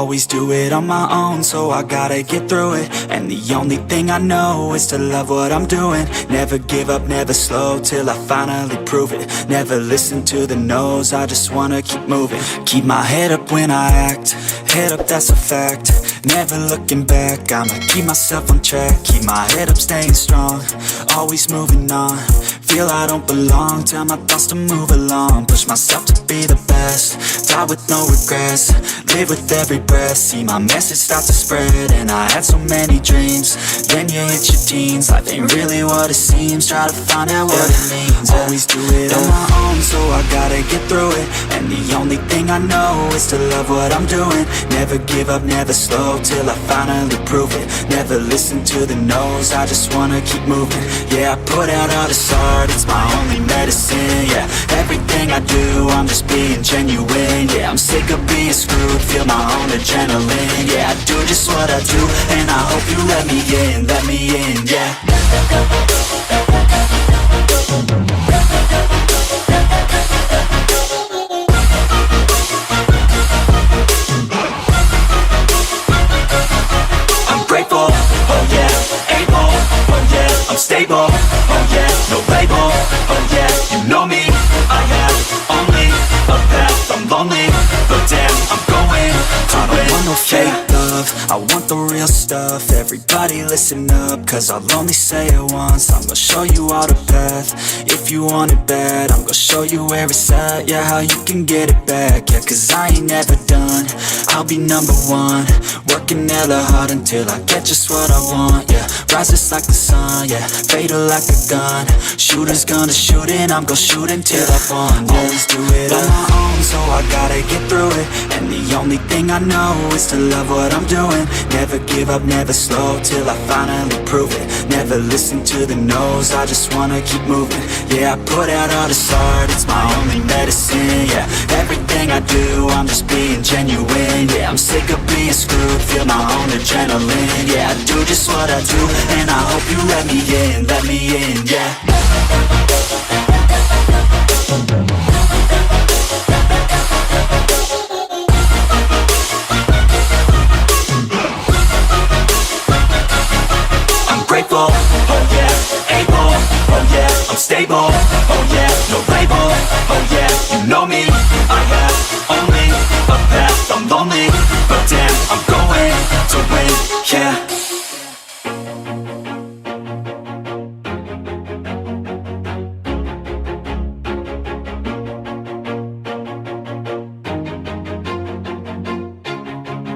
Always do it on my own, so I gotta get through it. And the only thing I know is to love what I'm doing. Never give up, never slow, till I finally prove it. Never listen to the no's, I just wanna keep moving. Keep my head up when I act, head up, that's a fact. Never looking back, I'ma keep myself on track. Keep my head up, staying strong, always moving on. Feel I don't belong, tell my thoughts to move along. Push myself to be the best, die with no regrets. Live with every breath, see my message start to spread. And I had so many dreams, then you hit your teens. Life ain't really what it seems, try to find out what it means. Always do it on my own, so I gotta get through it. And the only thing I know is to love what I'm doing. Never give up, never slow, till I finally prove it. Never listen to the no's, I just wanna keep moving. Yeah, I put out all this art, it's my only medicine. Yeah, everything I do, I'm just being genuine. Yeah, I'm sick of being screwed, feel my own adrenaline. Yeah, I do just what I do, and I hope you let me in, yeah. I'm grateful, oh yeah, able, oh yeah, I'm stable, oh yeah, no label, oh yeah, you know me, I have only a path, I'm lonely, but damn, I'm going to win. I don't want no fake love, I want the real stuff. Everybody listen up, cause I'll only say it once. I'm gonna show you all the path, if you want it bad. I'm gonna show you where it's at, yeah, how you can get it back. Yeah, cause I ain't never done, I'll be number one. Working hella hard until I get just what I want, yeah. Rises like the sun, yeah, fatal like a gun. Shooter's gonna shoot and I'm gonna shoot until I won, yeah. Always do it on my own, so I gotta get through it. And the only thing I know is to love what I'm doing. Never give up, never slow, till I finally prove it. Never listen to the no's, I just wanna keep moving. Yeah, I put out all this art, it's my only medicine. Yeah, everything I do, I'm just being genuine. Yeah, I'm sick of being screwed, feel my own adrenaline. Yeah, I do just what I do, and I hope you let me in, yeah. Grateful, oh yeah, able, oh yeah, I'm stable, oh yeah, no label, oh yeah, you know me, I have only a path, I'm lonely, but damn, I'm going to win, yeah.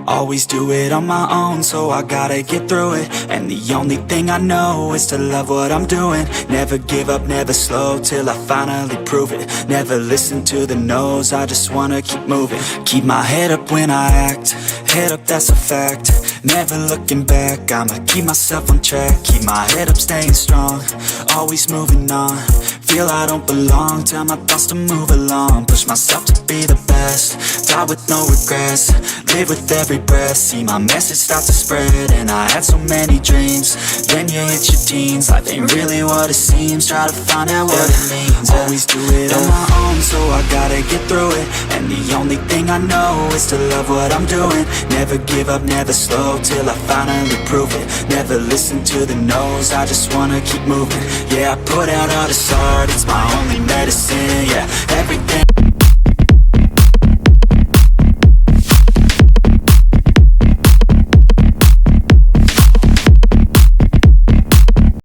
Always do it on my own, so I gotta get through it. And the only thing I know is to love what I'm doing. Never give up, never slow, till I finally prove it. Never listen to the no's, I just wanna keep moving. Keep my head up when I act, head up, that's a fact. Never looking back, I'ma keep myself on track. Keep my head up, staying strong, always moving on. Feel I don't belong, tell my thoughts to move along. Push myself to be the best, die with no regrets. Live with every breath, see my message start to spread. And I had so many dreams, then you hit your teens. Life ain't really what it seems, try to find out what it means. Always do it on my own, so I gotta get through it. And the only thing I know is to love what I'm doing. Never give up, never slow, till I finally prove it. Never listen to the no's, I just wanna keep moving. Yeah, I put out all this art, it's my only medicine. Yeah, everything